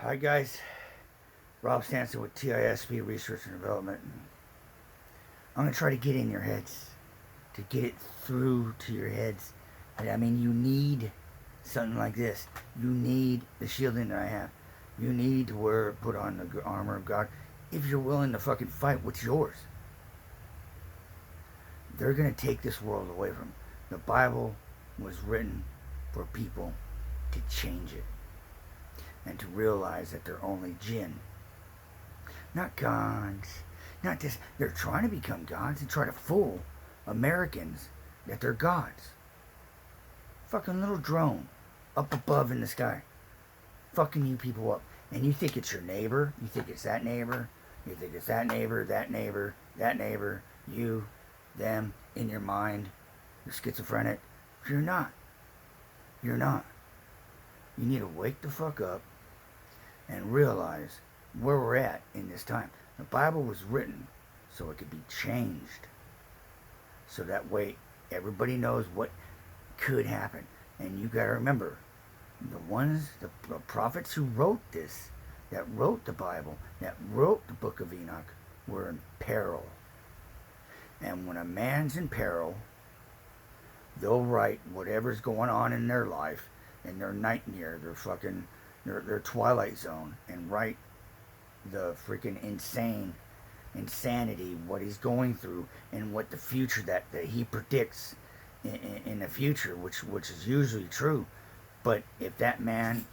Hi guys, Rob Stanson with TISP Research and Development. I'm going to try to get in your heads, to get it through to your heads. I mean, you need something like this. You need the shielding that I have. You need to put on the armor of God. If you're willing to fucking fight what's yours. They're going to take this world away from you. The Bible was written for people to change it and to realize that they're only jinn, not gods. Not just, they're trying to become gods and try to fool Americans that they're gods. Fucking little drone up above in the sky, fucking you people up. And you think it's your neighbor, you think it's that neighbor, you think it's that neighbor, that neighbor, that neighbor, you, them, in your mind. You're schizophrenic. You're not. You're not. You need to wake the fuck up and realize where we're at in this time. The Bible was written so it could be changed. So that way everybody knows what could happen. And you gotta remember, the prophets who wrote this, that wrote the Bible, that wrote the book of Enoch, were in peril. And when a man's in peril, they'll write whatever's going on in their life, in their nightmare, their twilight zone, and write the freaking insanity, what he's going through, and what the future that he predicts in the future, which is usually true. But if that man,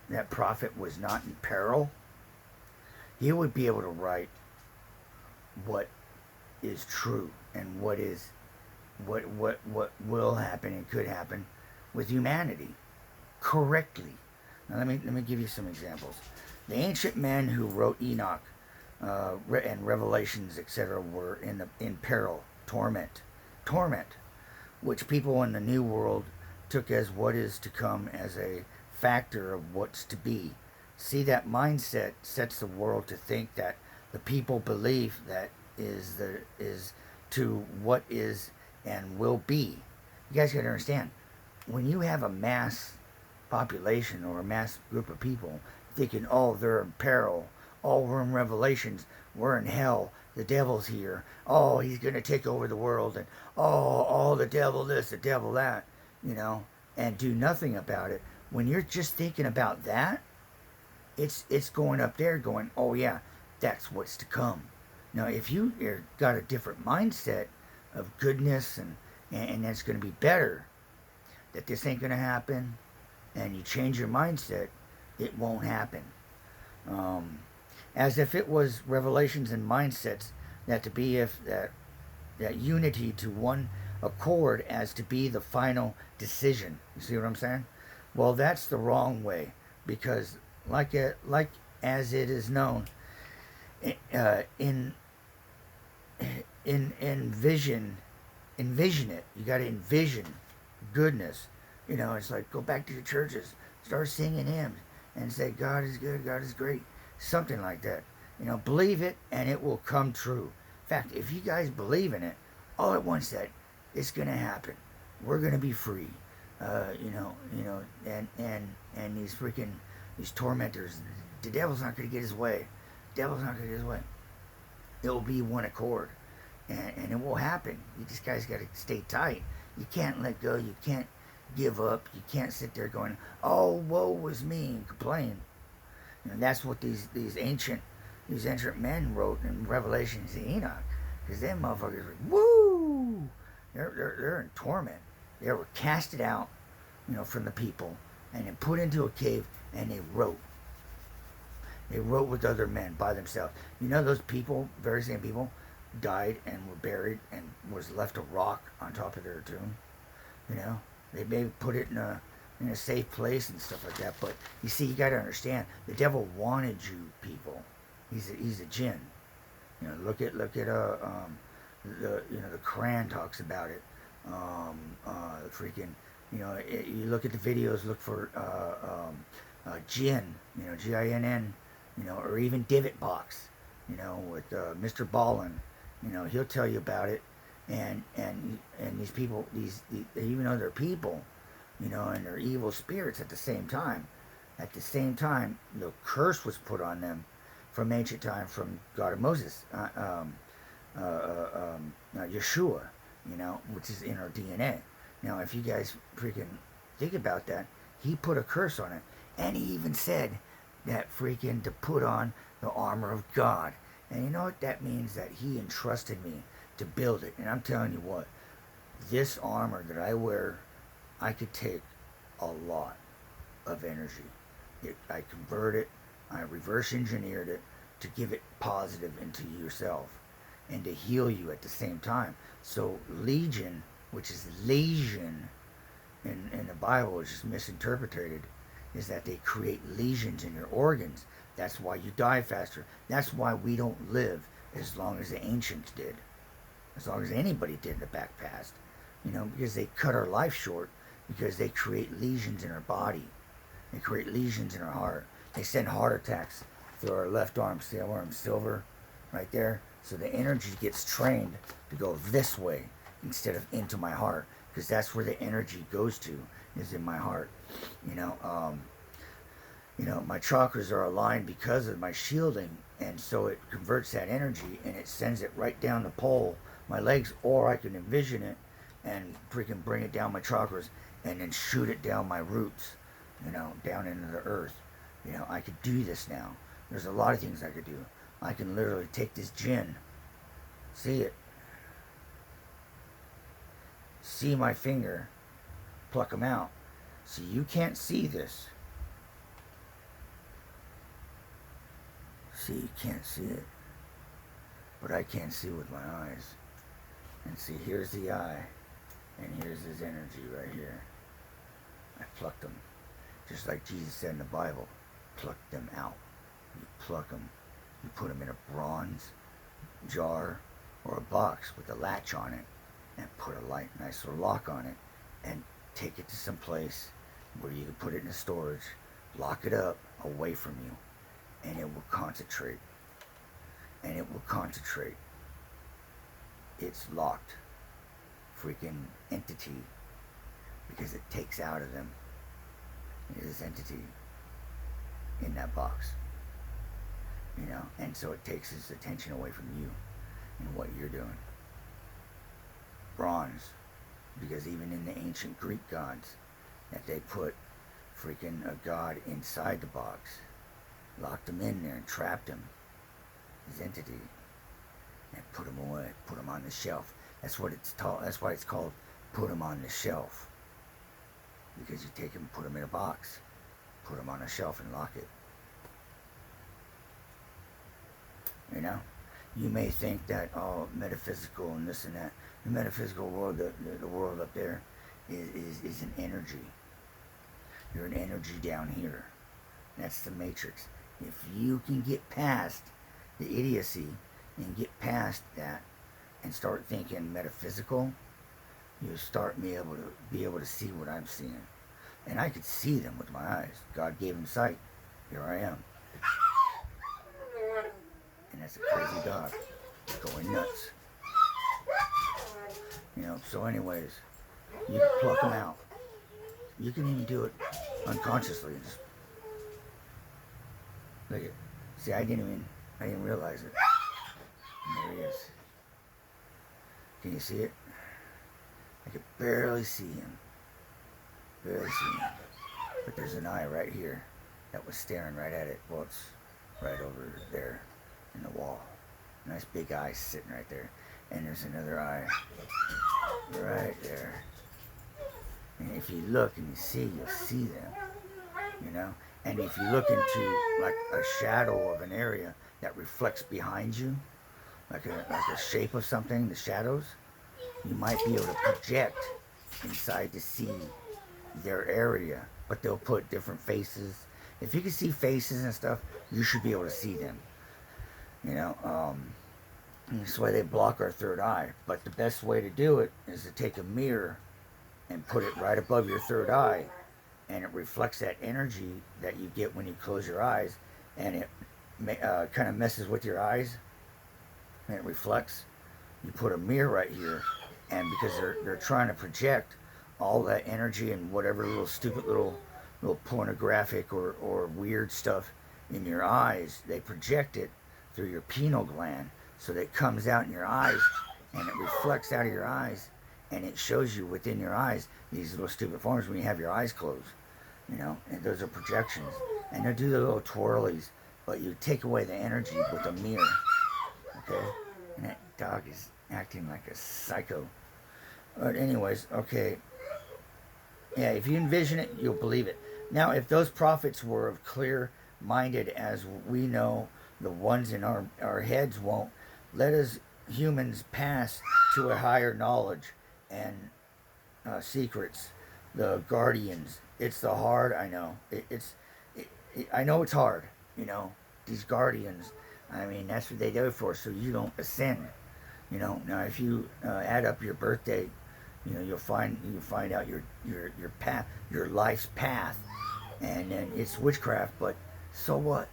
that prophet, was not in peril, he would be able to write what is true and what will happen and could happen with humanity correctly. Now let me give you some examples. The ancient men who wrote Enoch and Revelations, etc., were in peril, torment, which people in the New World took as what is to come, as a factor of what's to be. See, that mindset sets the world to think that the people believe that is to what is and will be. You guys got to understand, when you have a mass population or a mass group of people thinking, oh, they're in peril, oh, we're in Revelations, we're in hell, the devil's here, oh, he's going to take over the world, and oh, the devil this, the devil that, and do nothing about it. When you're just thinking about that, it's going up there going, oh yeah, that's what's to come. Now, if you got a different mindset of goodness and that's going to be better, that this ain't going to happen, and you change your mindset, it won't happen. As if it was revelations and mindsets that to be that unity to one accord as to be the final decision. You see what I'm saying? Well, that's the wrong way, because like as it is known, envision it. You got to envision goodness. It's like, go back to your churches, start singing hymns, and say God is good, God is great, something like that. Believe it, and it will come true. In fact, if you guys believe in it, all at once, that it's gonna happen. We're gonna be free. And these tormentors, the devil's not gonna get his way. The devil's not gonna get his way. It will be one accord, and it will happen. You just guys got to stay tight. You can't let go. You can't give up. You can't sit there going, oh, woe was me, and complain. That's what these ancient men wrote in Revelations and Enoch, because them motherfuckers were, woo, they're in torment. They were casted out, from the people, and then put into a cave, and they wrote. They wrote with other men by themselves. Those people, very same people, died and were buried, and was left a rock on top of their tomb. They may put it in a safe place and stuff like that. But you see, you got to understand, the devil wanted you people. He's a jinn. Look at the Quran talks about it. You look at the videos, look for Ginn, Ginn, or even Divot Box, with Mr. Ballin. He'll tell you about it. And these people, even though they're people, and they're evil spirits at the same time, At the same time, the curse was put on them from ancient time from God of Moses, Yeshua, which is in our DNA. Now, if you guys freaking think about that, he put a curse on it. And he even said that freaking to put on the armor of God. And you know what that means? That he entrusted me to build it. And I'm telling you what, this armor that I wear, I could take a lot of energy. I convert it, I reverse engineered it to give it positive into yourself and to heal you at the same time. So legion, which is lesion in the Bible, which is misinterpreted, is that they create lesions in your organs. That's why you die faster. That's why we don't live as long as the ancients did, as long as anybody did in the back past. Because they cut our life short because they create lesions in our body. They create lesions in our heart. They send heart attacks through our left arm. See, I wear them silver right there. So the energy gets trained to go this way instead of into my heart, because that's where the energy goes to, is in my heart. My chakras are aligned because of my shielding, and so it converts that energy and it sends it right down the pole, my legs, or I can envision it and freaking bring it down my chakras and then shoot it down my roots, down into the earth. I could do this now. There's a lot of things I could do. I can literally take this gin, see it, see my finger, pluck them out. See, you can't see this. See, you can't see it. But I can see with my eyes. And see, here's the eye, and here's his energy right here. I plucked them. Just like Jesus said in the Bible, pluck them out. You pluck them. You put them in a bronze jar or a box with a latch on it, and put a nice little lock on it, and take it to some place where you can put it in a storage, lock it up away from you, and it will concentrate. And it will concentrate. It's locked. Freaking entity. Because it takes out of them this entity in that box. And so it takes its attention away from you and what you're doing. Bronze. Because even in the ancient Greek gods, that they put freaking a god inside the box, locked him in there and trapped him, his entity, and put him away, put him on the shelf. That's what it's called. That's why it's called put him on the shelf. Because you take him, put him in a box, put him on a shelf and lock it. You may think that, metaphysical and this and that. The metaphysical world, the world up there, is an energy. You're an energy down here. That's the matrix. If you can get past the idiocy and get past that and start thinking metaphysical, you'll start be able to see what I'm seeing. And I could see them with my eyes. God gave him sight. Here I am. And that's a crazy dog going nuts. So anyways, you can pluck them out. You can even do it unconsciously. Just look at, see, I didn't realize it. And there he is. Can you see it? I could barely see him. Barely see him. But there's an eye right here that was staring right at it. Well, it's right over there in the wall. Nice big eye sitting right there. And there's another eye right there. And if you look and you see, you'll see them. And if you look into like a shadow of an area that reflects behind you, like a shape of something, the shadows, you might be able to project inside to see their area. But they'll put different faces. If you can see faces and stuff, you should be able to see them. That's why they block our third eye. But the best way to do it is to take a mirror and put it right above your third eye, and it reflects that energy that you get when you close your eyes, and it kind of messes with your eyes, and it reflects. You put a mirror right here, and because they're trying to project all that energy and whatever little stupid little little pornographic or weird stuff in your eyes, they project it through your pineal gland, so that it comes out in your eyes and it reflects out of your eyes, and it shows you within your eyes these little stupid forms when you have your eyes closed, and those are projections. And they'll do the little twirlies, but you take away the energy with a mirror, okay? And that dog is acting like a psycho. But anyways, okay. Yeah, if you envision it, you'll believe it. Now, if those prophets were of clear-minded as we know, the ones in our heads won't, let us humans pass to a higher knowledge and secrets. The guardians. It's the hard, I know. I know it's hard, These guardians, I mean, that's what they do it for, so you don't ascend. Now if you add up your birthday, you'll find out your path, your life's path, and then it's witchcraft. But so what?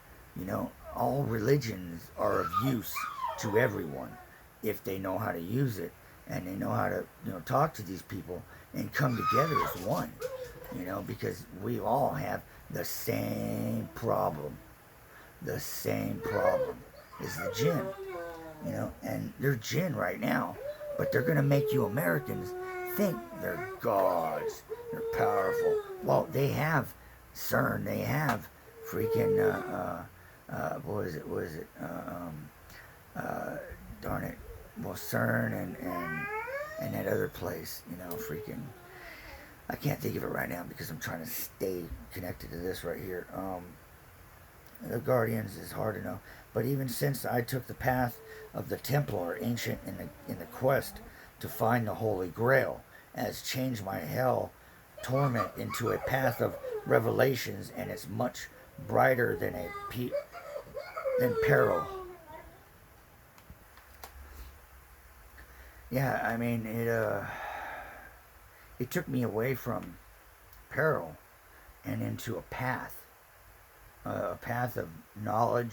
All religions are of use to everyone if they know how to use it, and they know how to talk to these people and come together as one. Because we all have the same problem. The same problem is the Ginn. And they're Ginn right now, but they're going to make you Americans think they're gods, they're powerful. Well, they have CERN, they have freaking, what is it, darn it, well, CERN and that other place, freaking, I can't think of it right now because I'm trying to stay connected to this right here. The Guardians is hard to know, but even since I took the path of the Templar, ancient in the quest to find the Holy Grail, has changed my hell torment into a path of revelations, and it's much brighter than than peril. Yeah, I mean it took me away from peril and into a path of knowledge,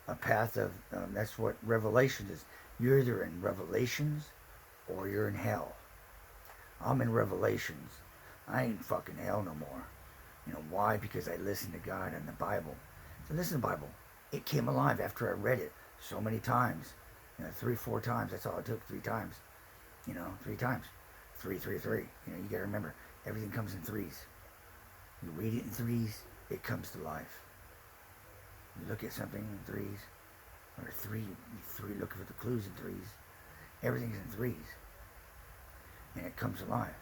a path of, that's what Revelation is. You're either in Revelations or you're in hell. I'm in Revelations. I ain't fucking hell no more. Why? Because I listened to God and the Bible. So listen to the Bible. It came alive after I read it so many times. 3, 4 times. That's all it took. 3 times. 3 times. 3, 3, 3. You gotta remember, everything comes in threes. You read it in threes, it comes to life. You look at something in threes, or three looking for the clues in threes. Everything's in threes, and it comes alive.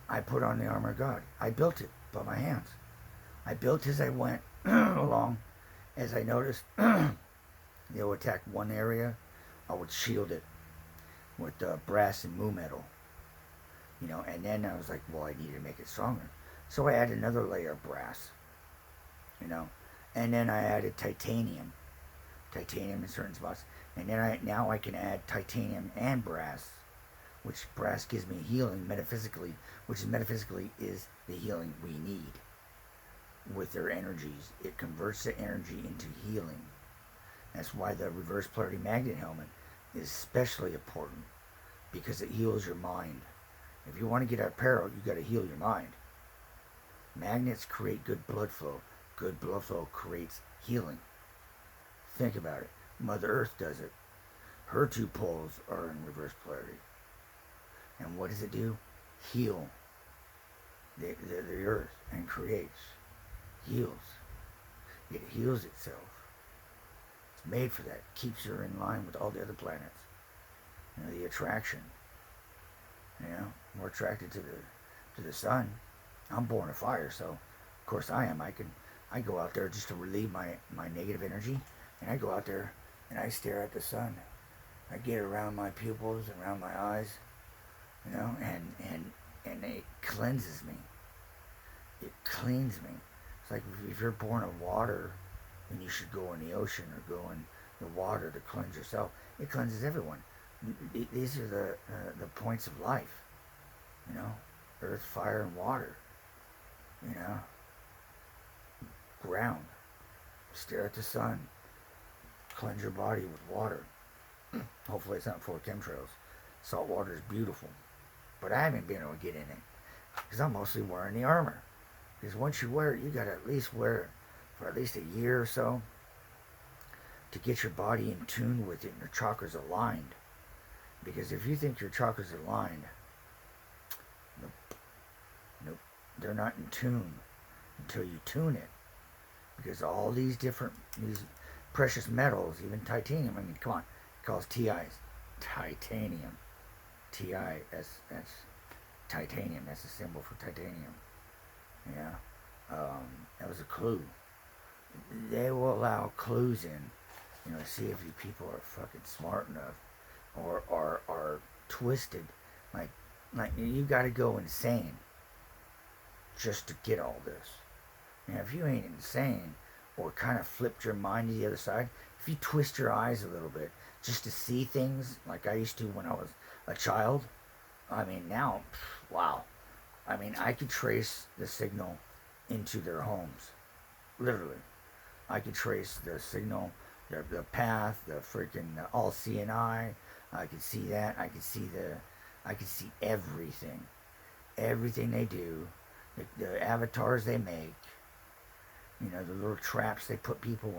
I put on the armor of God. I built it by my hands. I built as I went along. As I noticed, they'll attack one area, I would shield it with brass and moo metal. And then I was like, well, I need to make it stronger. So I added another layer of brass, and then I added titanium in certain spots. And then now I can add titanium and brass, which brass gives me healing metaphysically, which metaphysically is the healing we need. With their energies, it converts the energy into healing. That's why the reverse polarity magnet helmet is especially important, because it heals your mind. If you want to get out of peril, you got to heal your mind. Magnets create good blood flow. Good blood flow creates healing. Think about it. Mother Earth does it. Her 2 poles are in reverse polarity. And what does it do? Heal the Earth and creates. Heals. It heals itself. It's made for that. Keeps her in line with all the other planets. The attraction. We're attracted to the sun. I'm born of fire, so of course I am. I go out there just to relieve my negative energy, and I go out there and I stare at the sun. I get around my pupils, around my eyes, and it cleanses me. It cleans me. It's like if you're born of water, then you should go in the ocean or go in the water to cleanse yourself. It cleanses everyone. These are the points of life. Earth, fire, and water. Ground. Stare at the sun. Cleanse your body with water. Hopefully it's not full of chemtrails. Salt water is beautiful. But I haven't been able to get in it because I'm mostly wearing the armor. Because once you wear it, you got to at least wear it for at least a year or so to get your body in tune with it and your chakras aligned. Because if you think your chakras are aligned, nope, nope, they're not in tune until you tune it. Because all these precious metals, even titanium, I mean, come on, it calls TIs titanium. TI, that's titanium, that's a symbol for titanium. Yeah, that was a clue. They will allow clues in, to see if you people are fucking smart enough or are twisted. Like you got to go insane just to get all this. Now, if you ain't insane or kind of flipped your mind to the other side, if you twist your eyes a little bit just to see things like I used to when I was a child, I mean, now, wow. I mean, I could trace the signal into their homes. Literally. I could trace the signal, the path, the freaking all seeing eye. I could see that. I could see everything. Everything they do. The avatars they make. The little traps they put people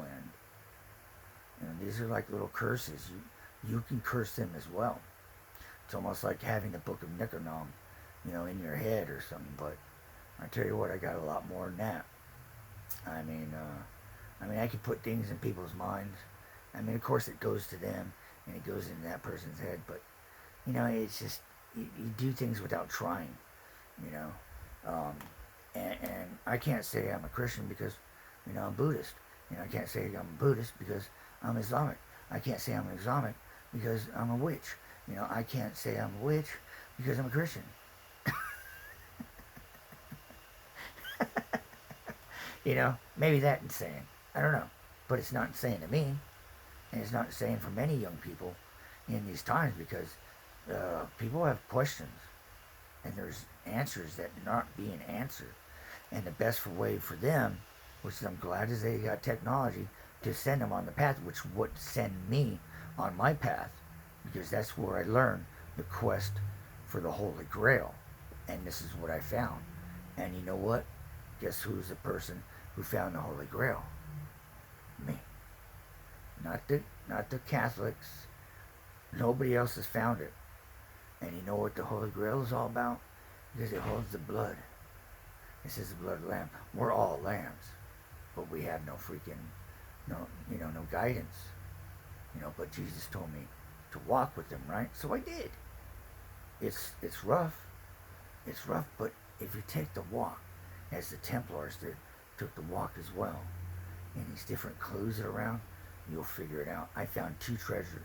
in. These are like little curses. You can curse them as well. It's almost like having the Book of Niconom, in your head or something. But I tell you what, I got a lot more than that. I mean, I can put things in people's minds. I mean, of course, it goes to them and it goes into that person's head. But it's just you do things without trying. And I can't say I'm a Christian because I'm Buddhist. I can't say I'm a Buddhist because I'm Islamic. I can't say I'm an Islamic because I'm a witch. I can't say I'm a witch because I'm a Christian. Maybe that's insane. I don't know. But it's not insane to me. And it's not insane for many young people in these times because people have questions. And there's answers that are not being answered. And the best way for them, which I'm glad is they got technology to send them on the path, which would send me on my path. Because that's where I learned the quest for the Holy Grail. And this is what I found. And you know what? Guess who's the person who found the Holy Grail? Me. Not the Catholics. Nobody else has found it. And you know what the Holy Grail is all about? Because it holds the blood. It says the blood of the lamb. We're all lambs. But we have no guidance. But Jesus told me to walk with them, right? So I did. It's rough. It's rough, but if you take the walk, as the Templars did, took the walk as well, and these different clues that are around, you'll figure it out. I found two treasure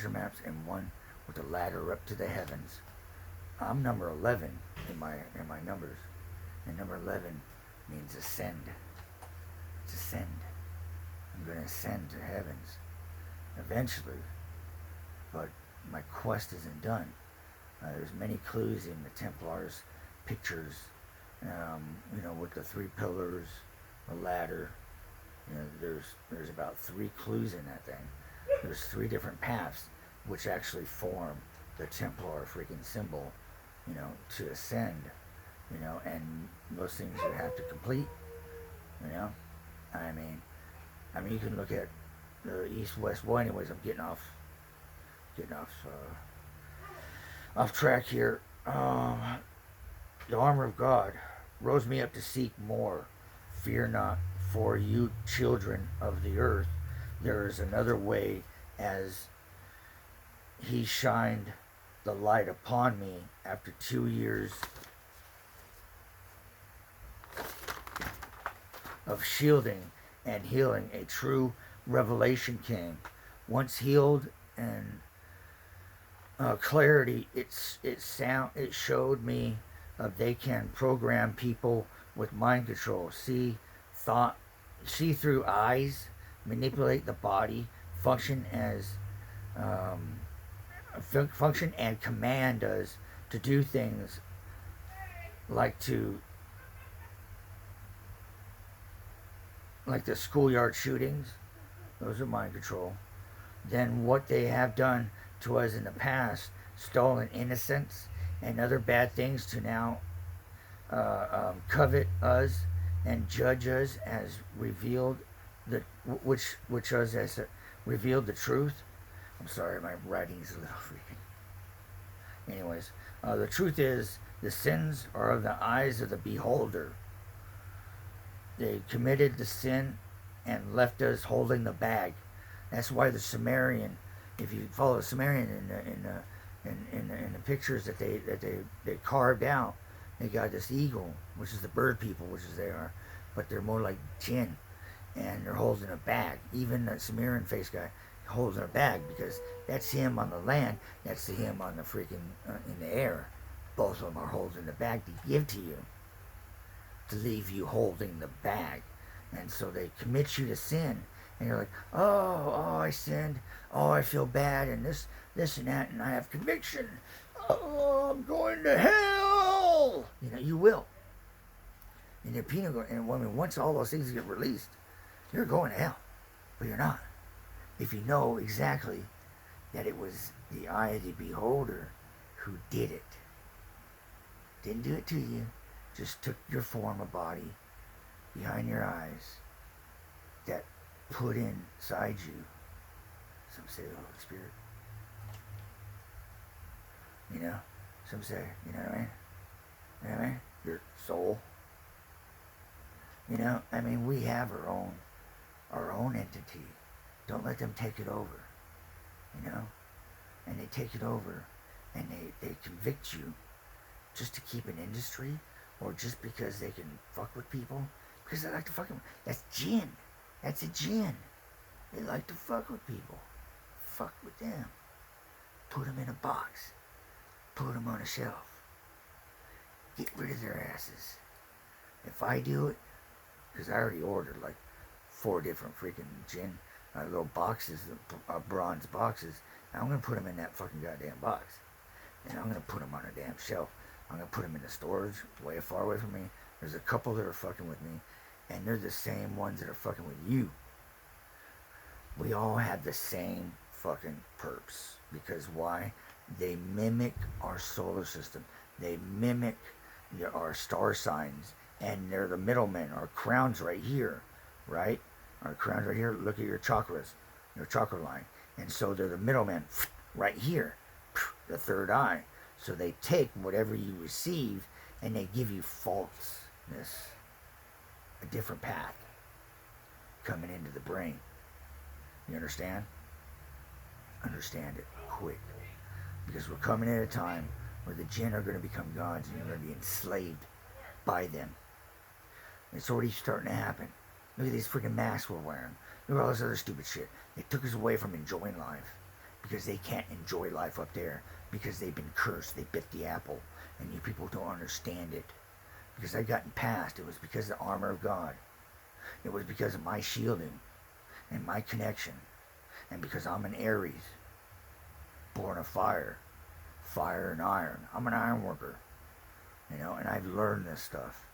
maps, and one with a ladder up to the heavens. I'm number 11 in my numbers, and number 11 means ascend. It's ascend. I'm going to ascend to heavens eventually, but my quest isn't done. There's many clues in the Templars' pictures, with the 3 pillars, the ladder. There's about 3 clues in that thing. There's 3 different paths which actually form the Templar freaking symbol, to ascend, and those things you have to complete, I mean, you can look at the east-west. Well, anyways, I'm getting off track here. The armor of God rose me up to seek more. Fear not, for you children of the earth. There is another way, as he shined the light upon me after 2 years of shielding and healing. A true revelation came. Once healed and clarity, it showed me they can program people with mind control, see through eyes, manipulate the body, function and command us to do things like the schoolyard shootings. Those are mind control. Then what they have done to us in the past, stolen innocence and other bad things, to now covet us and judge us as revealed the which us as revealed the truth. I'm sorry, my writing's a little freaking. Anyways, the truth is the sins are of the eyes of the beholder. They committed the sin and left us holding the bag. That's why the Sumerian, if you follow the Sumerian in the pictures that they carved out, they got this eagle, which is the bird people, which is they are, but they're more like Ginn, and they're holding a bag. Even the Sumerian face guy holding a bag because that's him on the land, that's him on the freaking in the air. Both of them are holding the bag to give to you, to leave you holding the bag. And so they commit you to sin, and you're like, oh, I sinned, oh, I feel bad, and this and that, and I have conviction, oh, I'm going to hell. You know, you will. And your penal, and once all those things get released, you're going to hell, but you're not. If you know exactly that it was the eye of the beholder who did it. Didn't do it to you, just took your form of body behind your eyes that put inside you, some say the Holy Spirit. You know, some say, you know what I mean? You know what I mean? Your soul. You know, I mean, we have our own entity. Don't let them take it over. You know? And they take it over and they convict you just to keep an industry, or just because they can fuck with people. Because they like to fuck them. That's Ginn. That's a Ginn. They like to fuck with people. Fuck with them. Put them in a box. Put them on a shelf. Get rid of their asses. If I do it, because I already ordered like 4 different freaking Ginn little boxes, bronze boxes. And I'm going to put them in that fucking goddamn box. And I'm going to put them on a damn shelf. I'm going to put them in the storage way far away from me. There's a couple that are fucking with me. And they're the same ones that are fucking with you. We all have the same fucking perps. Because why? They mimic our solar system. They mimic our star signs. And they're the middlemen. Our crown's right here. Right? Our crown's right here. Look at your chakras. Your chakra line. And so they're the middlemen. Right here. The third eye. So they take whatever you receive and they give you falseness. A different path coming into the brain. You understand? Understand it quick. Because we're coming at a time where the Jinn are going to become gods and you're going to be enslaved by them. It's already starting to happen. Look at these freaking masks we're wearing. Look at all this other stupid shit. They took us away from enjoying life. Because they can't enjoy life up there. Because they've been cursed. They bit the apple. And you people don't understand it. Because I've gotten past. It was because of the armor of God. It was because of my shielding. And my connection. And because I'm an Aries. Born of fire. Fire and iron. I'm an iron worker. You know, and I've learned this stuff.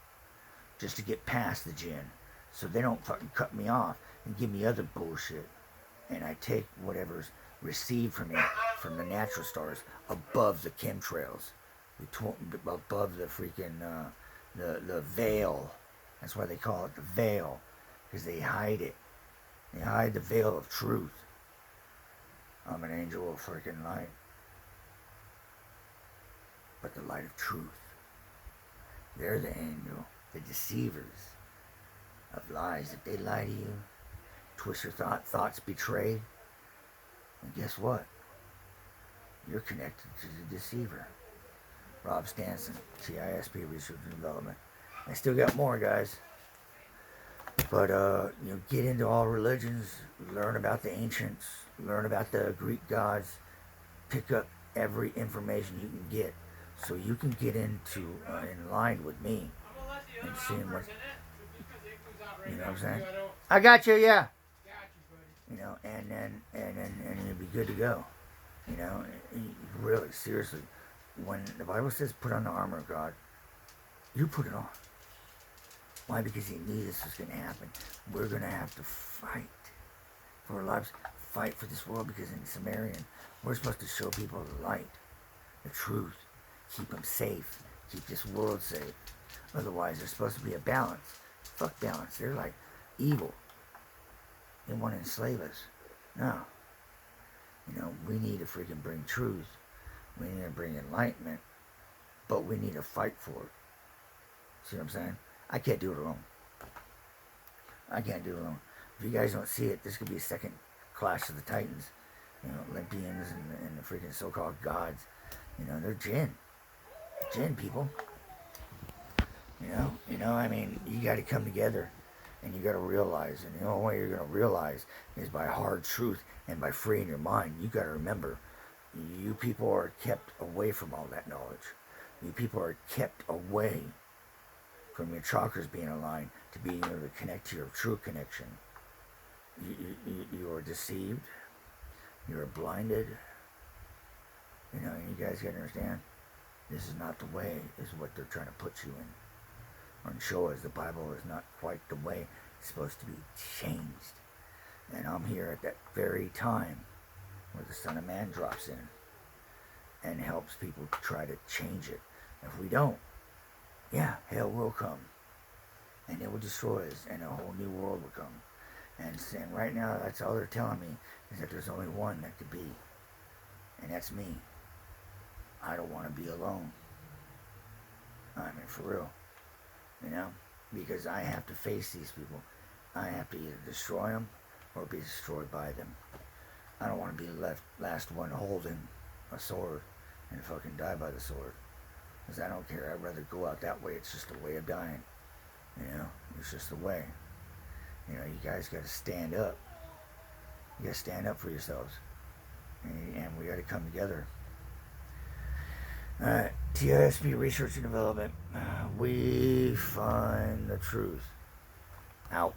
Just to get past the Jinn. So they don't fucking cut me off and give me other bullshit. And I take whatever's received from me, from the natural stars, above the chemtrails. Above the freaking, the veil. That's why they call it the veil. Because they hide it. They hide the veil of truth. I'm an angel of freaking light. But the light of truth. They're the angel. The deceivers of lies. If they lie to you, twist your thoughts betray, and guess what? You're connected to the deceiver. Rob Stanson, CISP Research and Development. I still got more, guys. But, get into all religions, learn about the ancients, learn about the Greek gods, pick up every information you can get so you can get into, in line with me and seeing what, you know what I'm saying? I got you, yeah. You know, and you'll be good to go. You know, really, seriously, when the Bible says put on the armor of God, you put it on. Why? Because he knew this was going to happen. We're going to have to fight for our lives, fight for this world, because in Sumerian, we're supposed to show people the light, the truth, keep them safe, keep this world safe. Otherwise, there's supposed to be a balance. Fuck balance. They're like evil. They want to enslave us. No. You know, we need to freaking bring truth. We need to bring enlightenment. But we need to fight for it. See what I'm saying? I can't do it alone. I can't do it alone. If you guys don't see it, this could be a second clash of the Titans. You know, Olympians and the freaking so-called gods. You know, they're Ginn. Ginn, people. You know, I mean, you got to come together. And you got to realize, and the only way you're going to realize is by hard truth and by freeing your mind. You got to remember, you people are kept away from all that knowledge. You people are kept away from your chakras being aligned to being able to connect to your true connection. You are deceived. You are blinded. You know, and you guys got to understand, this is not the way, is what they're trying to put you in. And show us the Bible is not quite the way it's supposed to be changed. And I'm here at that very time where the Son of Man drops in and helps people try to change it. If we don't, yeah, hell will come. And it will destroy us, and a whole new world will come. And right now, that's all they're telling me, is that there's only one that could be. And that's me. I don't want to be alone. I mean, for real. You know, because I have to face these people. I have to either destroy them or be destroyed by them. I don't want to be the last one holding a sword and fucking die by the sword. Because I don't care. I'd rather go out that way. It's just a way of dying. You know, it's just a way. You know, you guys got to stand up. You got to stand up for yourselves. And we got to come together. Alright, TISP Research and Development. We find the truth. Out.